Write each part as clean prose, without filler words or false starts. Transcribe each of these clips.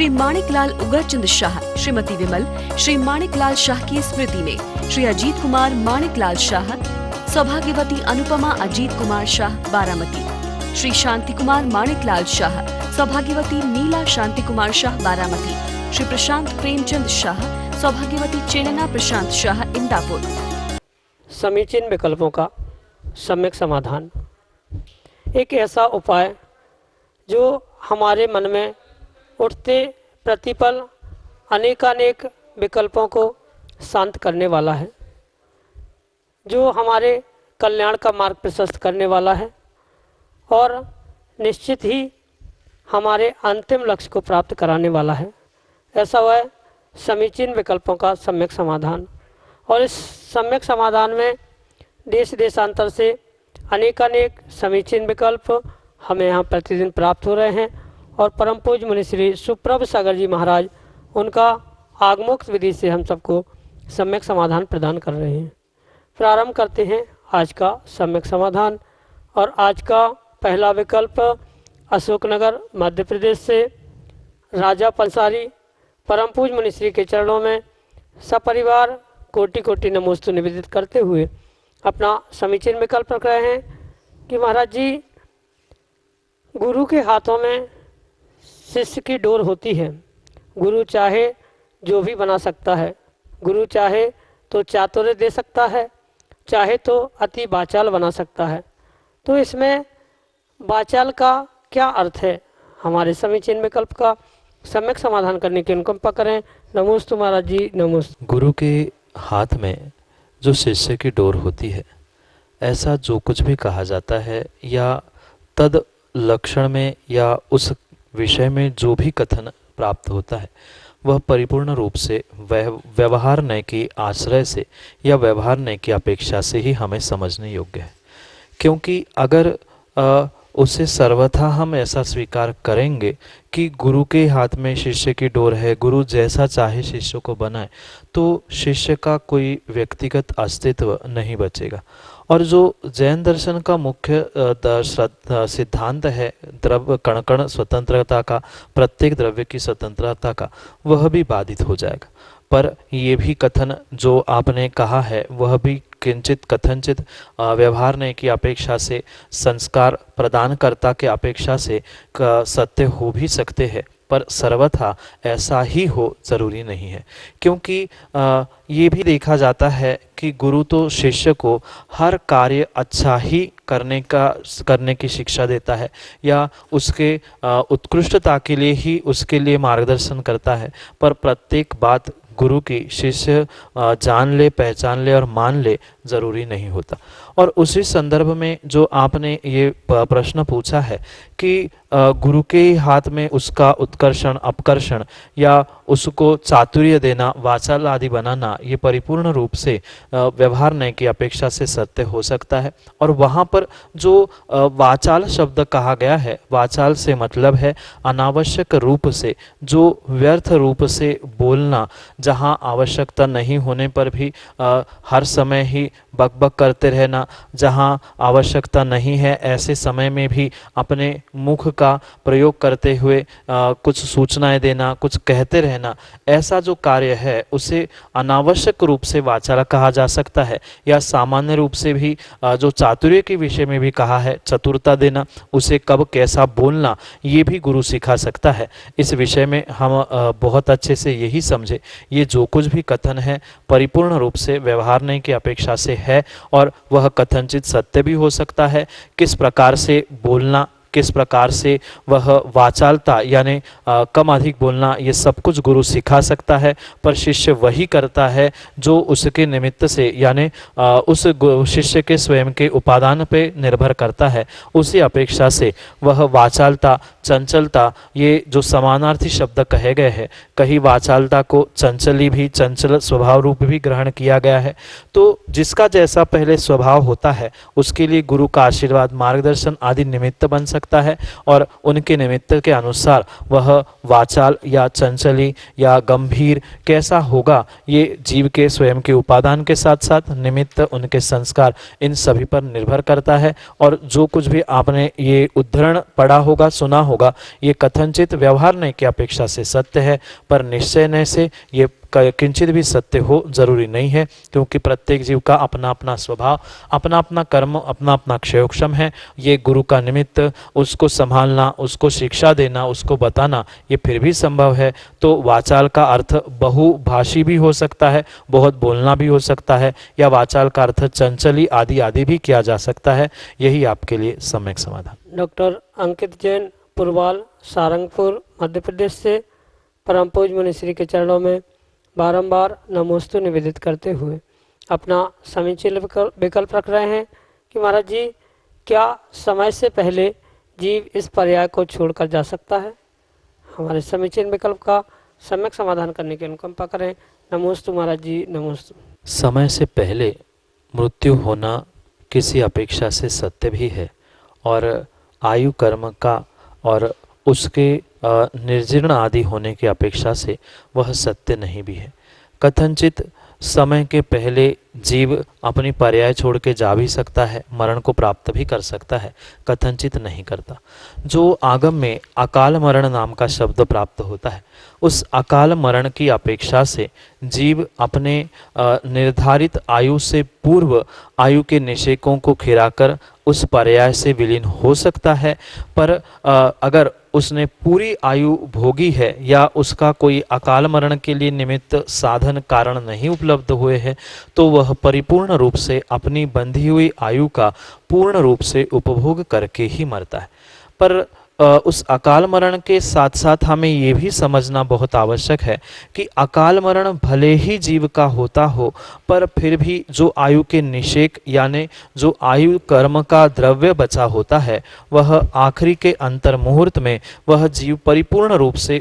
श्री माणिकलाल उगरचंद शाह, श्रीमती विमल, श्री माणिकलाल शाह की स्मृति में श्री अजीत कुमार माणिकलाल शाह, सौभाग्यवती अनुपमा अजीत कुमार शाह बारामती, श्री शांति कुमार माणिकलाल शाह, सौभाग्यवती नीला शांति कुमार शाह बारामती, श्री प्रशांत प्रेमचंद शाह, सौभाग्यवती चेनना प्रशांत शाह इंदापुर। समीचीन विकल्पों का सम्यक समाधान एक ऐसा उपाय जो हमारे मन में उठते प्रतिपल अनेकानेक विकल्पों को शांत करने वाला है, जो हमारे कल्याण का मार्ग प्रशस्त करने वाला है और निश्चित ही हमारे अंतिम लक्ष्य को प्राप्त कराने वाला है। ऐसा वह समीचीन विकल्पों का सम्यक समाधान। और इस सम्यक समाधान में देश देशांतर से अनेकानेक समीचीन विकल्प हमें यहाँ प्रतिदिन प्राप्त हो रहे हैं और परम पूज्य मुनि श्री सुप्रभ सागर जी महाराज उनका आगमोक्त विधि से हम सबको सम्यक समाधान प्रदान कर रहे हैं। प्रारंभ करते हैं आज का सम्यक समाधान। और आज का पहला विकल्प अशोकनगर मध्य प्रदेश से राजा पंसारी परम पूज्य मुनि श्री के चरणों में सपरिवार कोटि कोटि नमोस्तु निवेदित करते हुए अपना समीचीन विकल्प रख रहे हैं कि महाराज जी, गुरु के हाथों में शिष्य की डोर होती है। गुरु चाहे जो भी बना सकता है, गुरु चाहे तो चातुर्य दे सकता है, चाहे तो अति वाचाल बना सकता है। तो इसमें वाचाल का क्या अर्थ है? हमारे समीचीन विकल्प का सम्यक समाधान करने की अनुकंपा करें। नमोस्तु महाराज जी, नमोस्तु। गुरु के हाथ में जो शिष्य की डोर होती है, ऐसा जो कुछ भी कहा जाता है या तद लक्षण में या उस विषय में जो भी कथन प्राप्त होता है, वह परिपूर्ण रूप से व्यवहार नय की आश्रय से या व्यवहार नय की अपेक्षा से ही हमें समझने योग्य है। क्योंकि अगर उसे सर्वथा हम ऐसा स्वीकार करेंगे कि गुरु के हाथ में शिष्य की डोर है, गुरु जैसा चाहे शिष्य को बनाए, तो शिष्य का कोई व्यक्तिगत अस्तित्व नहीं बचेगा। और जो जैन दर्शन का मुख्य सिद्धांत है द्रव्य कण कण स्वतंत्रता का, प्रत्येक द्रव्य की स्वतंत्रता का, वह भी बाधित हो जाएगा। पर ये भी कथन जो आपने कहा है वह भी किंचित कथनचित व्यवहार ने की अपेक्षा से, संस्कार प्रदानकर्ता के अपेक्षा से सत्य हो भी सकते हैं, पर सर्वथा ऐसा ही हो जरूरी नहीं है। क्योंकि ये भी देखा जाता है कि गुरु तो शिष्य को हर कार्य अच्छा ही करने की शिक्षा देता है या उसके उत्कृष्टता के लिए ही उसके लिए मार्गदर्शन करता है, पर प्रत्येक बात गुरु की शिष्य जान ले, पहचान ले और मान ले जरूरी नहीं होता। और उसी संदर्भ में जो आपने ये प्रश्न पूछा है कि गुरु के हाथ में उसका उत्कर्षण अपकर्षण या उसको चातुर्य देना, वाचाल आदि बनाना, ये परिपूर्ण रूप से व्यवहार नय की अपेक्षा से सत्य हो सकता है। और वहाँ पर जो वाचाल शब्द कहा गया है, वाचाल से मतलब है अनावश्यक रूप से, जो व्यर्थ रूप से बोलना, जहाँ आवश्यकता नहीं होने पर भी हर समय ही बकबक करते रहना, जहाँ आवश्यकता नहीं है ऐसे समय में भी अपने मुख का प्रयोग करते हुए कुछ सूचनाएं देना, कुछ कहते रहना, ऐसा जो कार्य है उसे अनावश्यक रूप से वाचाल कहा जा सकता है। या सामान्य रूप से भी जो चातुर्य के विषय में भी कहा है, चतुरता देना, उसे कब कैसा बोलना, ये भी गुरु सिखा सकता है। इस विषय में हम बहुत अच्छे से यही समझे, ये जो कुछ भी कथन है परिपूर्ण रूप से व्यवहार नहीं की अपेक्षा से है और वह कथनचित सत्य भी हो सकता है। किस प्रकार से बोलना, किस प्रकार से वह वाचालता यानी कम अधिक बोलना, ये सब कुछ गुरु सिखा सकता है, पर शिष्य वही करता है जो उसके निमित्त से यानी उस शिष्य के स्वयं के उपादान पे निर्भर करता है। उसी अपेक्षा से वह वाचालता, चंचलता, ये जो समानार्थी शब्द कहे गए हैं, कहीं वाचालता को चंचली भी, चंचल स्वभाव रूप भी ग्रहण किया गया है। तो जिसका जैसा पहले स्वभाव होता है उसके लिए गुरु का आशीर्वाद, मार्गदर्शन आदि निमित्त बन सकता सकता है और उनके निमित्त के अनुसार वह वाचाल या चंचली या गंभीर कैसा होगा, ये जीव के स्वयं के उपादान के साथ साथ निमित्त, उनके संस्कार, इन सभी पर निर्भर करता है। और जो कुछ भी आपने ये उद्धरण पढ़ा होगा, सुना होगा, ये कथनचित व्यवहार की अपेक्षा से सत्य है, पर निश्चय से ये किंचित भी सत्य हो जरूरी नहीं है, क्योंकि प्रत्येक जीव का अपना अपना स्वभाव, अपना अपना कर्म, अपना अपना क्षयोक्षम है। ये गुरु का निमित्त, उसको संभालना, उसको शिक्षा देना, उसको बताना, ये फिर भी संभव है। तो वाचाल का अर्थ बहुभाषी भी हो सकता है, बहुत बोलना भी हो सकता है, या वाचाल का अर्थ चंचली आदि आदि भी किया जा सकता है। यही आपके लिए सम्यक समाधान। डॉक्टर अंकित जैन, पुरवाल, सारंगपुर, मध्य प्रदेश से परम पूज्य मुनिश्री के चरणों में बारंबार नमोस्तु निवेदित करते हुए अपना समीचीन विकल्प रख रहे हैं कि महाराज जी, क्या समय से पहले जीव इस पर्याय को छोड़कर जा सकता है? हमारे समीचीन विकल्प का सम्यक समाधान करने की अनुकंपा करें। नमोस्तु महाराज जी, नमोस्तु। समय से पहले मृत्यु होना किसी अपेक्षा से सत्य भी है, और आयु कर्म का और उसके निर्जीर्ण आदि होने की अपेक्षा से वह सत्य नहीं भी है। कथनचित समय के पहले जीव अपनी पर्याय छोड़ के जा भी सकता है, मरण को प्राप्त भी कर सकता है, कथनचित नहीं करता। जो आगम में अकाल मरण नाम का शब्द प्राप्त होता है, उस अकाल मरण की अपेक्षा से जीव अपने निर्धारित आयु से पूर्व आयु के निषेकों को खिराकर उस पर्याय से विलीन हो सकता है। पर अगर उसने पूरी आयु भोगी है या उसका कोई अकाल मरण के लिए निमित्त साधन कारण नहीं उपलब्ध हुए हैं, तो वह परिपूर्ण रूप से अपनी बंधी हुई आयु का पूर्ण रूप से उपभोग करके ही मरता है। पर उस अकाल मरण के साथ साथ हमें ये भी समझना बहुत आवश्यक है कि अकाल मरण भले ही जीव का होता हो, पर फिर भी जो आयु के निषेक यानी जो आयु कर्म का द्रव्य बचा होता है, वह आखिरी के अंतर मुहूर्त में वह जीव परिपूर्ण रूप से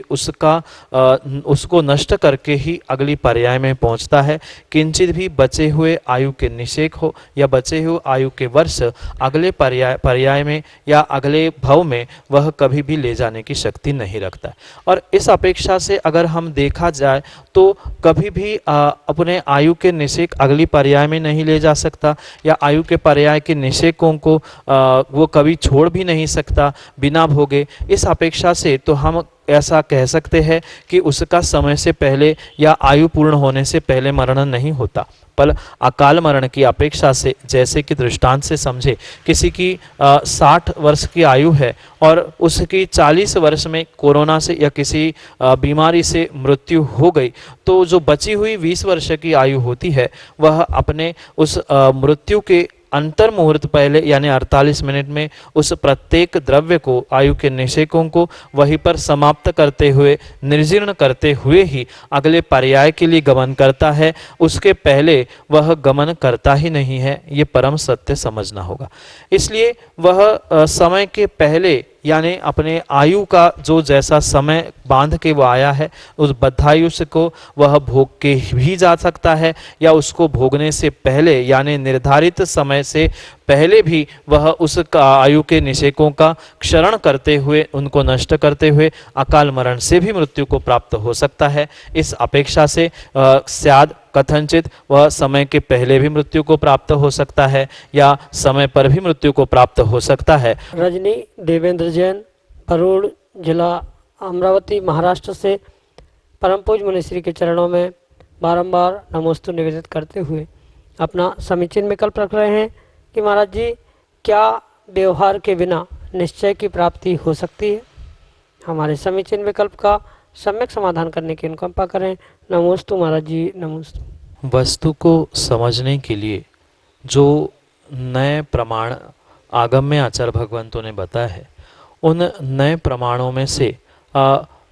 उसको नष्ट करके ही अगली पर्याय में पहुंचता है। किंचित भी बचे हुए आयु के निषेक हो या बचे हुए आयु के वर्ष अगले पर्याय में या अगले भव में वह कभी भी ले जाने की शक्ति नहीं रखता है। और इस अपेक्षा से अगर हम देखा जाए तो कभी भी अपने आयु के निषेक अगली पर्याय में नहीं ले जा सकता, या आयु के पर्याय के निषेकों को वो कभी छोड़ भी नहीं सकता बिना भोगे। इस अपेक्षा से तो हम ऐसा कह सकते हैं कि उसका समय से पहले या आयु पूर्ण होने से पहले मरण नहीं होता। पर अकाल मरण की अपेक्षा से, जैसे कि दृष्टांत से समझे, किसी की 60 वर्ष की आयु है और उसकी 40 वर्ष में कोरोना से या किसी बीमारी से मृत्यु हो गई, तो जो बची हुई 20 वर्ष की आयु होती है, वह अपने उस मृत्यु के अंतर मुहूर्त पहले यानी 48 मिनट में उस प्रत्येक द्रव्य को, आयु के निषेकों को वहीं पर समाप्त करते हुए, निर्जीर्ण करते हुए ही अगले पर्याय के लिए गमन करता है। उसके पहले वह गमन करता ही नहीं है। ये परम सत्य समझना होगा। इसलिए वह समय के पहले यानी अपने आयु का जो जैसा समय बांध के वो आया है, उस बद्धायुष्य को वह भोग के भी जा सकता है, या उसको भोगने से पहले यानी निर्धारित समय से पहले भी वह उस आयु के निषेकों का क्षरण करते हुए, उनको नष्ट करते हुए अकाल मरण से भी मृत्यु को प्राप्त हो सकता है। इस अपेक्षा से शायद कथनचित वह समय के पहले भी मृत्यु को प्राप्त हो सकता है या समय पर भी मृत्यु को प्राप्त हो सकता है। रजनी देवेंद्र जैन, भरूड़ जिला अमरावती महाराष्ट्र से परम पूज्य मुनिश्री के चरणों में बारंबार नमोस्तु निवेदित करते हुए अपना समीचीन विकल्प रख रहे हैं कि महाराज जी, क्या व्यवहार के बिना निश्चय की प्राप्ति हो सकती है? हमारे समीचीन विकल्प का सम्यक समाधान करने की अनुकंपा करें। नमोस्तु महाराज जी, नमोस्तु। वस्तु को समझने के लिए जो नए प्रमाण आगम में आचार्य भगवंतों ने बताया है, उन नए प्रमाणों में से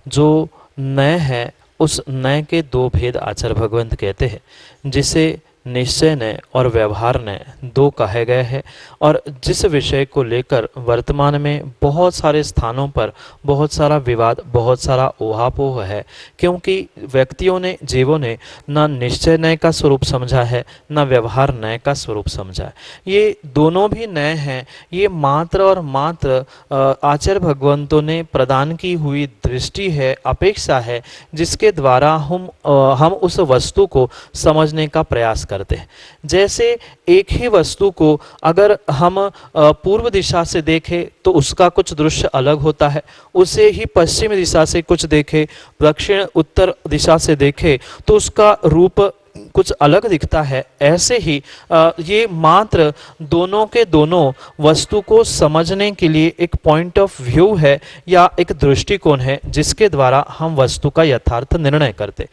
जो नए हैं, उस नए के दो भेद आचार्य भगवंत कहते हैं, जिसे निश्चय नय और व्यवहार नय दो कहे गए हैं, और जिस विषय को लेकर वर्तमान में बहुत सारे स्थानों पर बहुत सारा विवाद, बहुत सारा ऊहापोह है, क्योंकि व्यक्तियों ने, जीवों ने न निश्चय नय का स्वरूप समझा है, न व्यवहार नय का स्वरूप समझा है। ये दोनों भी नय हैं। ये मात्र और मात्र आचार्य भगवंतों ने प्रदान की हुई दृष्टि है, अपेक्षा है, जिसके द्वारा हम उस वस्तु को समझने का प्रयास करते हैं। जैसे एक ही वस्तु को अगर हम पूर्व दिशा से देखें तो उसका कुछ दृश्य अलग होता है, उसे ही पश्चिम दिशा से कुछ देखें, दक्षिण उत्तर दिशा से देखें तो उसका रूप कुछ अलग दिखता है। ऐसे ही ये मात्र दोनों के दोनों वस्तु को समझने के लिए एक पॉइंट ऑफ व्यू है या एक दृष्टिकोण है, जिसके द्वारा हम वस्तु का यथार्थ निर्णय करते।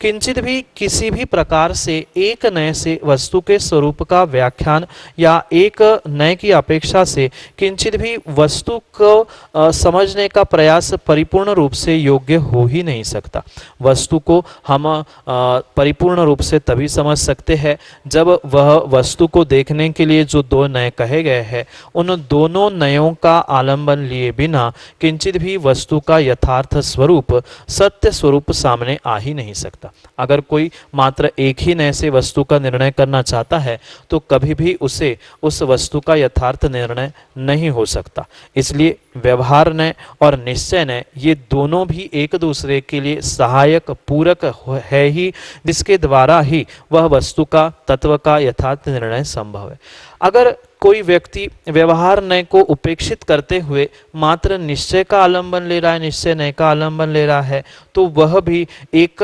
किंचित भी किसी भी प्रकार से एक नए से वस्तु के स्वरूप का व्याख्यान या एक नए की अपेक्षा से किंचित भी वस्तु को समझने का प्रयास परिपूर्ण रूप से योग्य हो ही नहीं सकता। वस्तु को हम परिपूर्ण रूप से तभी समझ सकते हैं जब वह वस्तु को देखने के लिए जो दो नय कहे गए हैं, उन दोनों नयों का आलंबन लिए बिना किंचित भी वस्तु का यथार्थ स्वरूप, सत्य स्वरूप सामने आ ही नहीं सकता। अगर कोई मात्र एक ही नय से वस्तु का निर्णय करना चाहता है तो कभी भी उसे उस वस्तु का यथार्थ निर्णय नहीं हो सकता। इसलिए व्यवहार नय और निश्चय नय ये दोनों भी एक दूसरे के लिए सहायक, पूरक है ही, जिसके द्वारा ही वह वस्तु का, तत्व का यथार्थ निर्णय संभव है। अगर कोई व्यक्ति व्यवहार नय को उपेक्षित करते हुए मात्र निश्चय का आलंबन ले रहा है, निश्चय नय का आलंबन ले रहा है, तो वह भी एक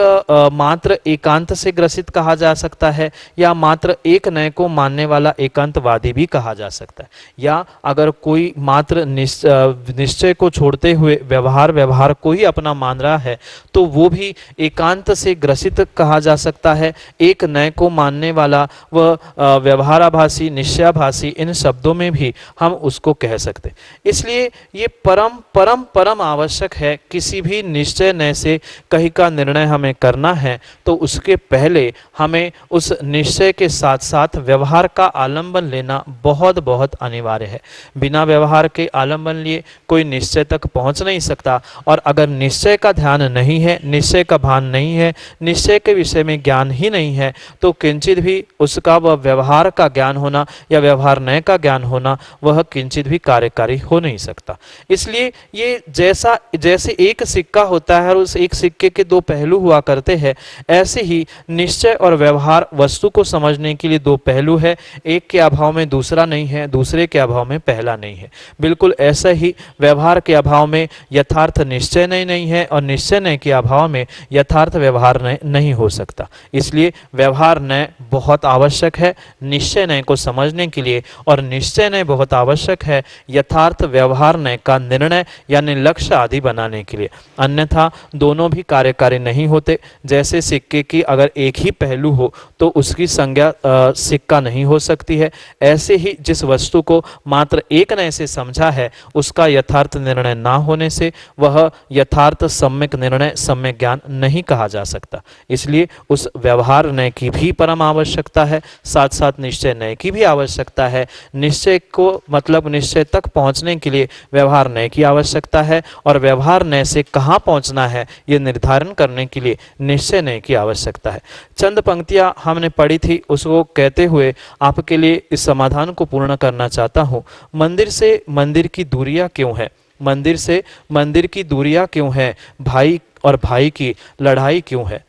मात्र एकांत से ग्रसित कहा जा सकता है, या मात्र एक नय को मानने वाला एकांतवादी भी कहा जा सकता है। या अगर कोई मात्र निश्चय को छोड़ते हुए व्यवहार को ही अपना मान रहा है, तो वो भी एकांत से ग्रसित कहा जा सकता है। एक नय को मानने वाला वह व्यवहाराभासी, निश्चयाभासी, इन शब्दों में भी हम उसको कह सकते। इसलिए ये परम आवश्यक है। किसी भी निश्चय नय से कहीं का निर्णय हमें करना है तो उसके पहले हमें उस निश्चय के साथ साथ व्यवहार का आलंबन लेना बहुत बहुत अनिवार्य है। बिना व्यवहार के आलंबन लिए कोई निश्चय तक पहुंच नहीं सकता। और अगर निश्चय का ध्यान नहीं है, निश्चय का भान नहीं है, निश्चय के विषय में ज्ञान ही नहीं है, तो किंचित भी उसका वह व्यवहार का ज्ञान होना या व्यवहार नय का ज्ञान होना वह किंचित भी कार्यकारी हो नहीं सकता। इसलिए ये जैसे एक सिक्का होता है और उस एक सिक्के के दो पहलू हुआ करते हैं, ऐसे ही निश्चय और व्यवहार वस्तु को समझने के लिए दो पहलू है। एक के अभाव में दूसरा नहीं है, दूसरे के अभाव में पहला नहीं है। बिल्कुल ऐसा ही व्यवहार के अभाव में यथार्थ निश्चय नहीं है और निश्चय नय के अभाव में यथार्थ व्यवहार नय नहीं हो सकता। इसलिए व्यवहार नय बहुत आवश्यक है निश्चय नय को समझने के लिए, और निश्चय नय बहुत आवश्यक है यथार्थ व्यवहार नय का निर्णय यानी लक्ष्य आदि बनाने के लिए। अन्यथा दोनों भी कार्यकारी नहीं होते। जैसे सिक्के की अगर एक ही पहलू हो तो उसकी संज्ञा सिक्का नहीं हो सकती है, ऐसे ही जिस वस्तु को मात्र एक नय से समझा है उसका यथार्थ निर्णय ना होने से वह यथार्थ सम्यक निर्णय, सम्यक ज्ञान नहीं कहा जा सकता। इसलिए उस व्यवहार नय की भी परम आवश्यकता है, साथ साथ निश्चय नय की भी आवश्यकता है। निश्चय को मतलब निश्चय तक पहुंचने के लिए व्यवहार नय की आवश्यकता है, और व्यवहार नय से कहाँ पहुंचना है ये निर्धारण करने के लिए निश्चय नय की आवश्यकता है। चंद पंक्तियां हमने पढ़ी थी, उसको कहते हुए आपके लिए इस समाधान को पूर्ण करना चाहता हूँ। मंदिर से मंदिर की दूरियां क्यों है? मंदिर से मंदिर की दूरियां क्यों है? भाई और भाई की लड़ाई क्यों है?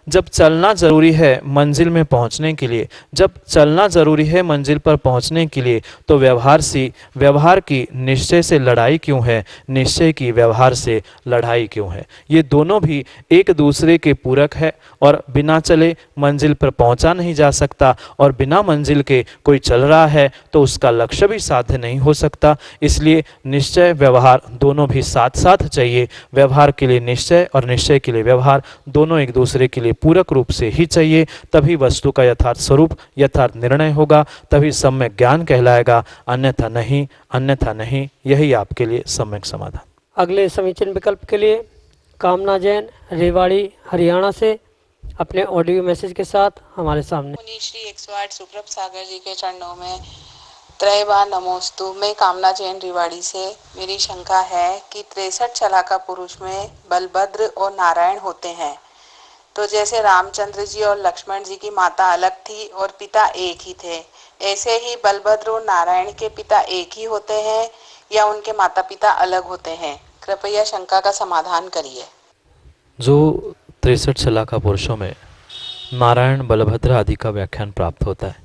जब चलना जरूरी है मंजिल में पहुंचने के लिए, जब चलना जरूरी है मंजिल पर पहुंचने के लिए, तो व्यवहार की निश्चय से लड़ाई क्यों है? निश्चय की व्यवहार से लड़ाई क्यों है? ये दोनों भी एक दूसरे के पूरक है, और बिना चले मंजिल पर पहुंचा नहीं जा सकता, और बिना मंजिल के कोई चल रहा है तो उसका लक्ष्य भी साध्य नहीं हो सकता। इसलिए निश्चय व्यवहार दोनों भी साथ साथ चाहिए। व्यवहार के लिए निश्चय और निश्चय के लिए व्यवहार दोनों एक दूसरे के लिए पूरक रूप से ही चाहिए, तभी वस्तु का यथार्थ स्वरूप, यथार्थ निर्णय होगा, तभी सम्यक ज्ञान कहलाएगा। अन्यथा नहीं। यही आपके लिए सम्यक समाधान। अगले समीचीन विकल्प के लिए कामना जैन, रेवाड़ी, हरियाणा से अपने ऑडियो मैसेज के साथ हमारे सामने। मुनि श्री 108 सुप्रभ सागर जी के चरणों में त्रैवा नमोस्तु। मैं कामना जैन रिवाड़ी से। मेरी शंका है कि 63 शलाका पुरुष में बलभद्र और नारायण होते हैं, तो जैसे रामचंद्र जी और लक्ष्मण जी की माता अलग थी और पिता एक ही थे, ऐसे ही बलभद्र और नारायण के पिता एक ही होते हैं या उनके माता पिता अलग होते हैं? कृपया शंका का समाधान करिए। जो 63 शलाका पुरुषों में नारायण बलभद्र आदि का व्याख्यान प्राप्त होता है,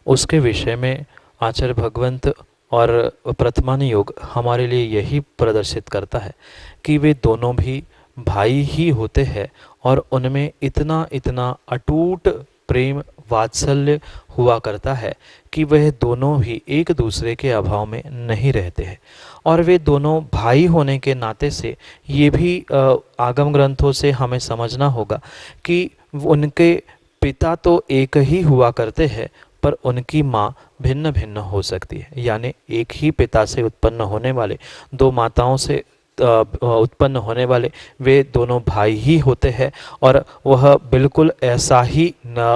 उसके विषय में आचार्य भगवंत और प्रथमान योग हमारे लिए यही प्रदर्शित करता है कि वे दोनों भी भाई ही होते हैं और उनमें इतना इतना अटूट प्रेम वात्सल्य हुआ करता है कि वह दोनों भी एक दूसरे के अभाव में नहीं रहते हैं। और वे दोनों भाई होने के नाते से ये भी आगम ग्रंथों से हमें समझना होगा कि उनके पिता तो एक ही हुआ करते हैं, पर उनकी माँ भिन्न भिन्न हो सकती है। यानी एक ही पिता से उत्पन्न होने वाले, दो माताओं से उत्पन्न होने वाले वे दोनों भाई ही होते हैं। और वह बिल्कुल ऐसा ही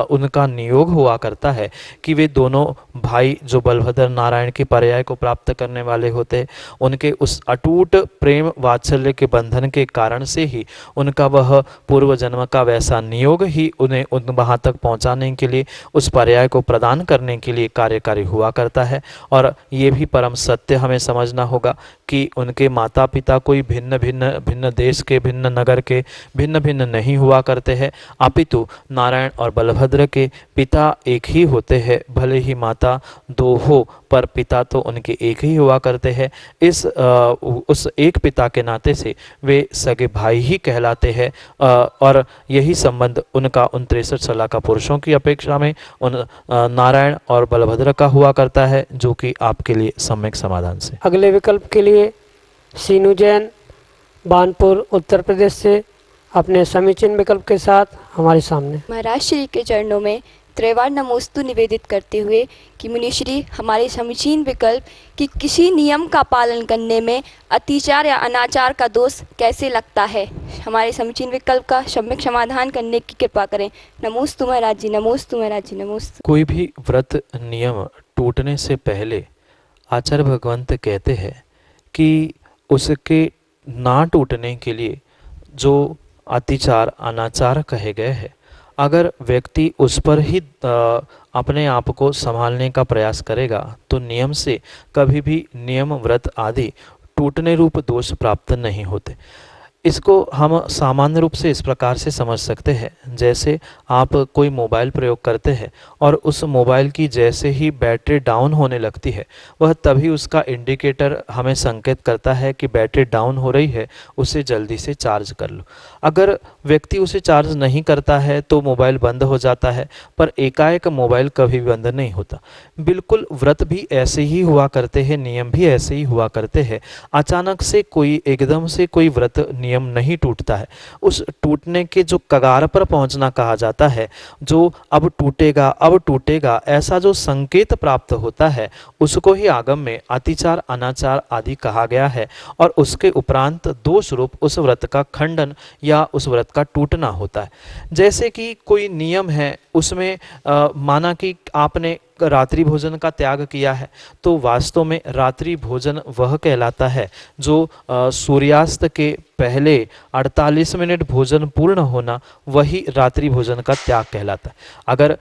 उनका नियोग हुआ करता है कि वे दोनों भाई जो बलभद्र नारायण के पर्याय को प्राप्त करने वाले होते हैं, उनके उस अटूट प्रेम वात्सल्य के बंधन के कारण से ही उनका वह पूर्व जन्म का वैसा नियोग ही उन्हें वहाँ तक पहुँचाने के लिए, उस पर्याय को प्रदान करने के लिए कार्यकारी हुआ करता है। और ये भी परम सत्य हमें समझना होगा कि उनके माता पिता कोई भिन्न भिन्न देश के, भिन्न नगर के, भिन्न भिन्न नहीं हुआ करते हैं, अपितु नारायण और बलभद्र के पिता एक ही होते हैं। भले ही माता दो हो, पर पिता तो उनके एक ही हुआ करते हैं। उस एक पिता के नाते से वे सगे भाई ही कहलाते हैं। और यही संबंध उनका उन 63 शलाका पुरुषों की अपेक्षा में उन नारायण और बलभद्र का हुआ करता है, जो कि आपके लिए सम्यक समाधान से। अगले विकल्प के लिए सीनू जैन बानपुर उत्तर प्रदेश से अपने समीचीन विकल्प के साथ हमारे सामने। महाराज श्री के चरणों में त्रैवार नमोस्तु निवेदित करते हुए कि मुनिश्री हमारे समीचीन विकल्प कि किसी नियम का पालन करने में अतिचार या अनाचार का दोष कैसे लगता है, हमारे समीचीन विकल्प का सम्यक समाधान करने की कृपा करें। नमोस्तु महाराज जी, नमोस्तु महाराज जी, नमोस्तु। कोई भी व्रत नियम टूटने से पहले आचार्य भगवंत कहते हैं कि उसके ना टूटने के लिए जो अतिचार अनाचार कहे गए हैं, अगर व्यक्ति उस पर ही अपने आप को संभालने का प्रयास करेगा तो नियम से कभी भी नियम व्रत आदि टूटने रूप दोष प्राप्त नहीं होते। इसको हम सामान्य रूप से इस प्रकार से समझ सकते हैं, जैसे आप कोई मोबाइल प्रयोग करते हैं और उस मोबाइल की जैसे ही बैटरी डाउन होने लगती है, वह तभी उसका इंडिकेटर हमें संकेत करता है कि बैटरी डाउन हो रही है, उसे जल्दी से चार्ज कर लो। अगर व्यक्ति उसे चार्ज नहीं करता है तो मोबाइल बंद हो जाता है, पर एकाएक मोबाइल कभी बंद नहीं होता। बिल्कुल व्रत भी ऐसे ही हुआ करते हैं, नियम भी ऐसे ही हुआ करते हैं। अचानक से कोई एकदम से कोई व्रत नियम नहीं टूटता है। उस टूटने के जो कगार पर पहुंचना कहा जाता है, जो अब टूटेगा ऐसा जो संकेत प्राप्त होता है, उसको ही आगम में अतिचार अनाचार आदि कहा गया है। और उसके उपरांत दोष रूप उस व्रत का खंडन या उस व्रत का टूटना होता है। जैसे कि कोई नियम है, उसमें माना कि आपने रात्रि भोजन का त्याग किया है, तो वास्तव में रात्रि भोजन वह कहलाता है जो सूर्यास्त के पहले 48 मिनट भोजन पूर्ण होना, वही रात्रि भोजन का त्याग कहलाता है। अगर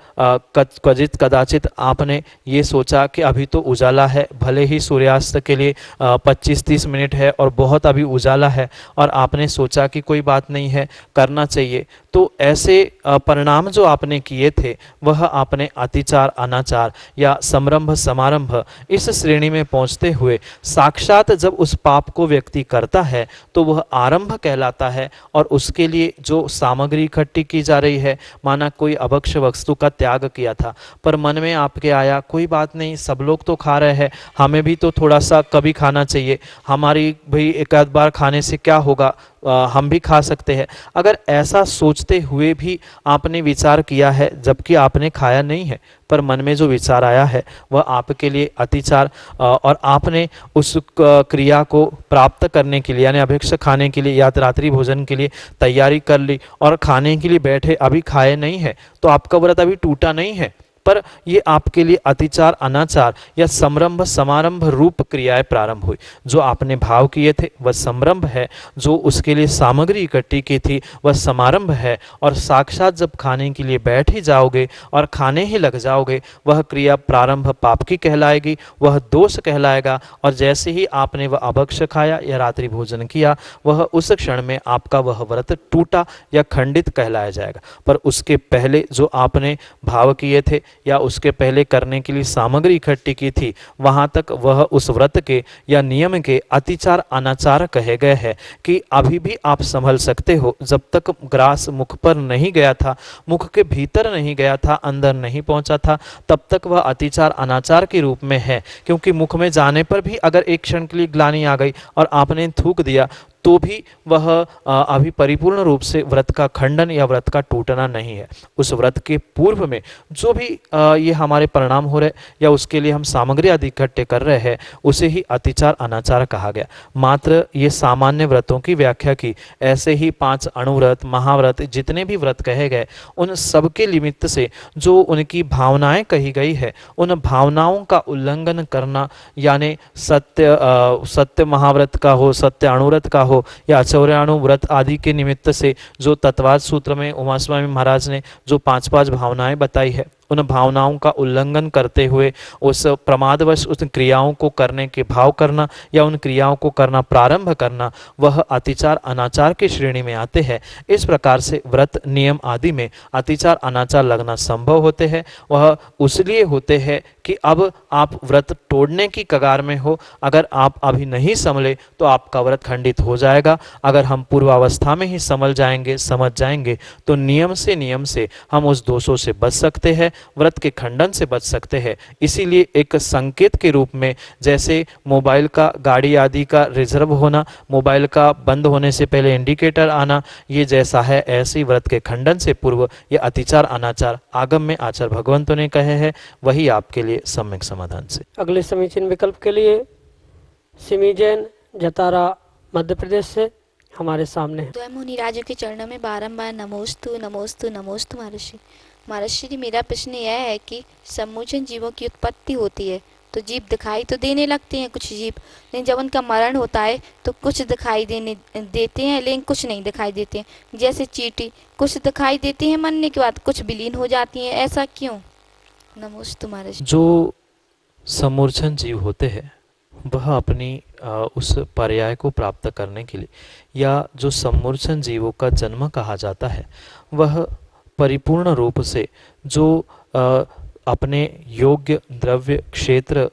कदाचित आपने ये सोचा कि अभी तो उजाला है, भले ही सूर्यास्त के लिए 25-30 मिनट है और बहुत अभी उजाला है, और आपने सोचा कि कोई बात नहीं है, करना चाहिए, तो ऐसे परिणाम जो आपने किए थे वह आपने अतिचार अनाचार या संरंभ समारंभ इस श्रेणी में पहुंचते हुए साक्षात जब उस पाप को व्यक्ति करता है तो वह आरंभ कहलाता है। और उसके लिए जो सामग्री इकट्ठी की जा रही है, माना कोई अभक्ष्य वस्तु का त्याग किया था, पर मन में आपके आया कोई बात नहीं, सब लोग तो खा रहे हैं, हमें भी तो थोड़ा सा कभी खाना चाहिए, हमारी भाई एक आध बार खाने से क्या होगा, हम भी खा सकते हैं। अगर ऐसा सोचते हुए भी आपने विचार किया है जबकि आपने खाया नहीं है, पर मन में जो विचार आया है वह आपके लिए अतिचार और आपने उस क्रिया को प्राप्त करने के लिए यानी अभिष्ट खाने के लिए या रात्रि भोजन के लिए तैयारी कर ली और खाने के लिए बैठे, अभी खाए नहीं है तो आपका व्रत अभी टूटा नहीं है, पर ये आपके लिए अतिचार, अनाचार या संरंभ समारंभ रूप क्रियाएं प्रारंभ हुई। जो आपने भाव किए थे वह संरंभ है, जो उसके लिए सामग्री इकट्ठी की थी वह समारंभ है, और साक्षात जब खाने के लिए बैठ ही जाओगे और खाने ही लग जाओगे वह क्रिया प्रारंभ पाप की कहलाएगी, वह दोष कहलाएगा। और जैसे ही आपने वह अभक्ष खाया या रात्रि भोजन किया वह उस क्षण में आपका वह व्रत टूटा या खंडित कहलाया जाएगा। पर उसके पहले जो आपने भाव किए थे या उसके पहले करने के लिए सामग्री इकट्ठी की थी वहां तक वह उस व्रत के या नियम के अतिचार अनाचार कहे गए हैं कि अभी भी आप संभल सकते हो। जब तक ग्रास मुख पर नहीं गया था, मुख के भीतर नहीं गया था, अंदर नहीं पहुंचा था, तब तक वह अतिचार अनाचार के रूप में है। क्योंकि मुख में जाने पर भी अगर एक क्षण के लिए ग्लानि आ गई और आपने थूक दिया तो भी वह अभी परिपूर्ण रूप से व्रत का खंडन या व्रत का टूटना नहीं है। उस व्रत के पूर्व में जो भी ये हमारे परिणाम हो रहे या उसके लिए हम सामग्री आदि इकट्ठे कर रहे हैं उसे ही अतिचार अनाचार कहा गया। मात्र ये सामान्य व्रतों की व्याख्या की, ऐसे ही 5 अणुव्रत, महाव्रत, जितने भी व्रत कहे गए उन सब के निमित्त से जो उनकी भावनाएं कही गई है उन भावनाओं का उल्लंघन करना, यानी सत्य महाव्रत का हो, सत्य अणुव्रत का हो या चौराणु व्रत आदि के निमित्त से जो तत्वाद सूत्र में उमा स्वामी महाराज ने जो 5 भावनाएं बताई है उन भावनाओं का उल्लंघन करते हुए उस प्रमादवश उस क्रियाओं को करने के भाव करना या उन क्रियाओं को करना प्रारंभ करना वह अतिचार अनाचार की श्रेणी में आते हैं। इस प्रकार से व्रत नियम आदि में अतिचार अनाचार लगना संभव होते हैं। वह उसलिए होते हैं कि अब आप व्रत तोड़ने की कगार में हो, अगर आप अभी नहीं संभले तो आपका व्रत खंडित हो जाएगा। अगर हम पूर्वावस्था में ही संभल जाएंगे, समझ जाएंगे तो नियम से हम उस दोषों से बच सकते हैं, व्रत के खंडन से बच सकते हैं। इसीलिए एक संकेत के रूप में जैसे मोबाइल का, गाड़ी आदि का रिजर्व होना, मोबाइल का बंद होने से पहले इंडिकेटर आना, ये जैसा है ऐसे ही व्रत के खंडन से पूर्व ये अतिचार अनाचार आगम में आचार्य भगवंतों ने कहे हैं, वही आपके लिए सम्यक समाधान से। अगले समीचीन विकल्प के लिए सिमी जैन जतारा मध्य प्रदेश से हमारे सामने है। स्वयं मुनिराजों के चरणों में बारंबार नमोस्तु नमोस्तु नमोस्तु महर्षि। महर्षि जी, मेरा प्रश्न यह है कि सम्मोचन जीवों की उत्पत्ति होती है तो जीव दिखाई तो देने लगते हैं कुछ जीव, लेकिन जब उनका मरण होता है तो कुछ दिखाई देते हैं लेकिन कुछ नहीं दिखाई देते हैं। जैसे चींटी, कुछ दिखाई देती है मरने के बाद, कुछ विलीन हो जाती हैं, ऐसा क्यों? नमोस्तु महर्षि। जो सम्मूर्छन जीव होते हैं वह अपनी उस पर्याय को प्राप्त करने के लिए या जो सम्मूर्छन जीवों का जन्म कहा जाता है वह परिपूर्ण रूप से जो अपने योग्य द्रव्य क्षेत्र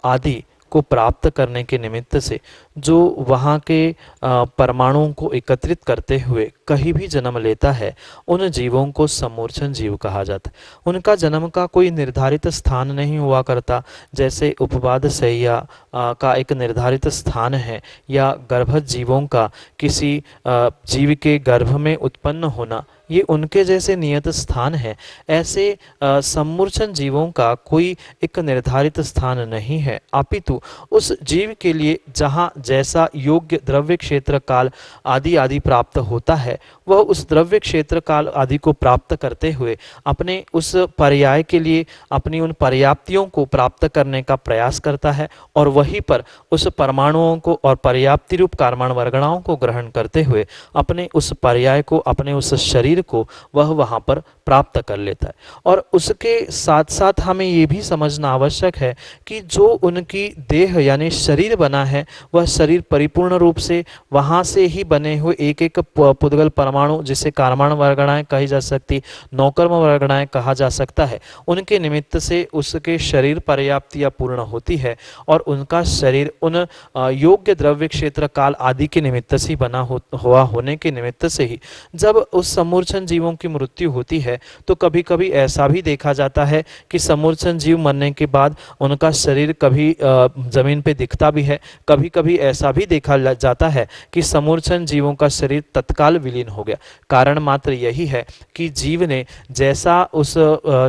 आदि को प्राप्त करने के निमित्त से जो वहाँ के परमाणुओं को एकत्रित करते हुए कहीं भी जन्म लेता है उन जीवों को सम्मूर्छन जीव कहा जाता है। उनका जन्म का कोई निर्धारित स्थान नहीं हुआ करता, जैसे उपवाद शैया का एक निर्धारित स्थान है या गर्भस्थ जीवों का किसी जीव के गर्भ में उत्पन्न होना ये उनके जैसे नियत स्थान है। ऐसे सम्मूर्छन जीवों का कोई एक निर्धारित स्थान नहीं है, अपितु उस जीव के लिए जहाँ जैसा योग्य द्रव्य क्षेत्र काल आदि प्राप्त होता है वह उस द्रव्य क्षेत्र काल आदि को प्राप्त करते हुए अपने उस पर्याय के लिए अपनी उन पर्याप्तियों को प्राप्त करने का प्रयास करता है और वहीं पर उस परमाणुओं को और पर्याप्ति रूप कारमाण वर्गणाओं को ग्रहण करते हुए अपने उस पर्याय को, अपने उस शरीर को वह वहाँ पर प्राप्त कर लेता है। और उसके साथ साथ हमें ये भी समझना आवश्यक है कि जो उनकी देह यानी शरीर बना है वह शरीर परिपूर्ण रूप से वहाँ से ही बने हुए एक एक पुद्गल परमाणु जिसे कारमाण वर्गणाएं कही जा सकती, नौकर्म वर्गणाएं कहा जा सकता है, उनके निमित्त से उसके शरीर पर्याप्ति या पूर्ण होती है और उनका शरीर उन योग्य द्रव्य क्षेत्र काल आदि के निमित्त से बना हुआ होने के निमित्त से ही जब उस सम्मूर्छन समूर्छन जीवों की मृत्यु होती है तो कभी कभी ऐसा भी देखा जाता है कि समूर्छन जीव मरने के बाद उनका शरीर कभी जमीन पे दिखता भी है, कभी कभी ऐसा भी देखा जाता है कि समूर्छन जीवों का शरीर तत्काल विलीन हो गया। कारण मात्र यही है कि जीव ने जैसा उस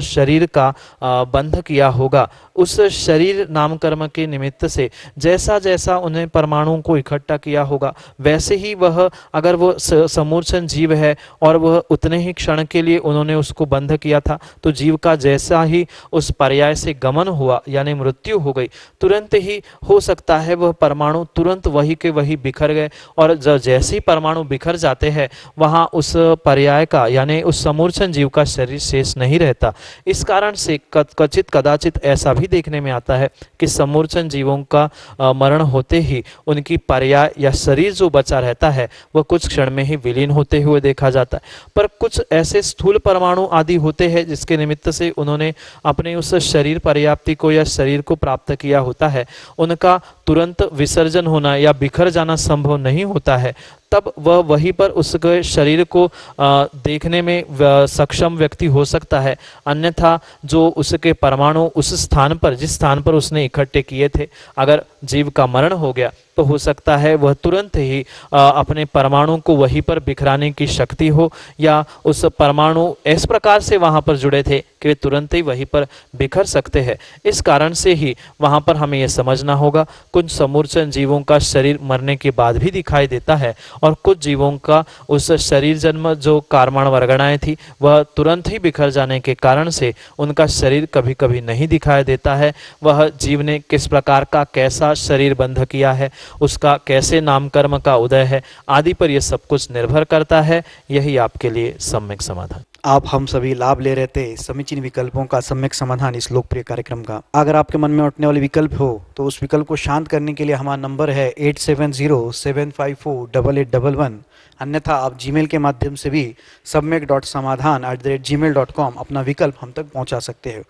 शरीर का बंध किया होगा, उस शरीर नाम कर्म के निमित्त से जैसा जैसा उन्हें परमाणुओं को इकट्ठा किया होगा, वैसे ही वह अगर वो समूर्छन जीव है और वह उतने ही क्षण के लिए उन्होंने उसको बंध किया था, तो जीव का जैसा ही उस पर्याय से गमन हुआ यानी मृत्यु हो गई, तुरंत ही हो सकता है वह परमाणु तुरंत वही के वही बिखर गए, और जैसे ही परमाणु बिखर जाते हैं वहां उस पर्याय का यानी उस समूर्छन जीव का शरीर शेष नहीं रहता। इस कारण से कचित कदाचित ऐसा भी देखने में आता है कि समूर्छन जीवों का मरण होते ही उनकी पर्याय या शरीर जो बचा रहता है वह कुछ क्षण में ही विलीन होते हुए देखा जाता है। पर कुछ ऐसे स्थूल परमाणु आदि होते हैं जिसके निमित्त से उन्होंने अपने उस शरीर पर्याप्ति को या शरीर को प्राप्त किया होता है, उनका तुरंत विसर्जन होना या बिखर जाना संभव नहीं होता है। तब वह वहीं पर उसके शरीर को देखने में सक्षम व्यक्ति हो सकता है, अन्यथा जो उसके परमाणु उस स्थान पर जिस स्थान पर उसने इकट्ठे किए थे, अगर जीव का मरण हो गया तो हो सकता है वह तुरंत ही अपने परमाणु को वहीं पर बिखराने की शक्ति हो, या उस परमाणु इस प्रकार से वहां पर जुड़े थे कि वे तुरंत ही वहीं पर बिखर सकते हैं। इस कारण से ही वहां पर हमें यह समझना होगा, कुछ समूर्छन जीवों का शरीर मरने के बाद भी दिखाई देता है और कुछ जीवों का उस शरीर जन्म जो कार्माण वर्गणाएं थी वह तुरंत ही बिखर जाने के कारण से उनका शरीर कभी कभी नहीं दिखाई देता है। वह जीव ने किस प्रकार का कैसा शरीर बंध किया है, उसका कैसे नामकर्म का उदय है आदि पर यह सब कुछ निर्भर करता है। यही आपके लिए सम्यक समाधान। आप हम सभी लाभ ले रहे थे समीचीन विकल्पों का सम्यक समाधान इस लोकप्रिय कार्यक्रम का। अगर आपके मन में उठने वाले विकल्प हो तो उस विकल्प को शांत करने के लिए हमारा नंबर है 8707548811। अन्यथा आप जीमेल के माध्यम से भी samyak.samadhan@gmail.com अपना विकल्प हम तक पहुंचा सकते हो।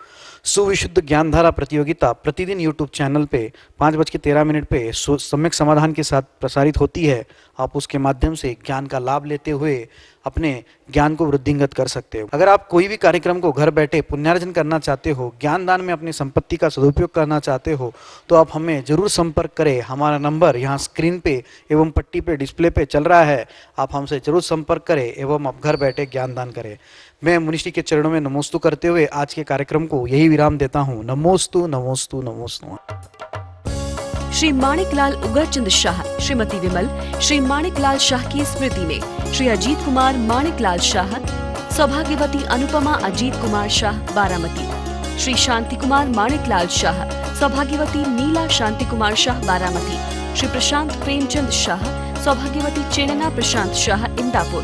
सुविशुद्ध ज्ञानधारा प्रतियोगिता प्रतिदिन यूट्यूब चैनल पे 5:13 पे सम्यक समाधान के साथ प्रसारित होती है। आप उसके माध्यम से ज्ञान का लाभ लेते हुए अपने ज्ञान को वृद्धिंगत कर सकते हो। अगर आप कोई भी कार्यक्रम को घर बैठे पुण्यार्जन करना चाहते हो, ज्ञान दान में अपनी संपत्ति का सदुपयोग करना चाहते हो, तो आप हमें जरूर संपर्क करें। हमारा नंबर यहाँ स्क्रीन पे एवं पट्टी पे डिस्प्ले पे चल रहा है। आप हमसे जरूर संपर्क करें एवं आप घर बैठे ज्ञान दान करें। मैं मुनिश्री के चरणों में नमोस्तु करते हुए आज के कार्यक्रम को यही विराम देता हूँ। नमोस्तु नमोस्तु नमोस्तु। श्री माणिकलाल उगरचंद शाह, श्रीमती विमल, श्री माणिकलाल शाह की स्मृति में श्री अजीत कुमार माणिकलाल शाह, सौभाग्यवती अनुपमा अजीत कुमार शाह बारामती, श्री शांति कुमार माणिकलाल शाह, सौभाग्यवती नीला शांति कुमार शाह बारामती, श्री प्रशांत प्रेमचंद शाह, सौभाग्यवती चेनना प्रशांत शाह इंदापुर,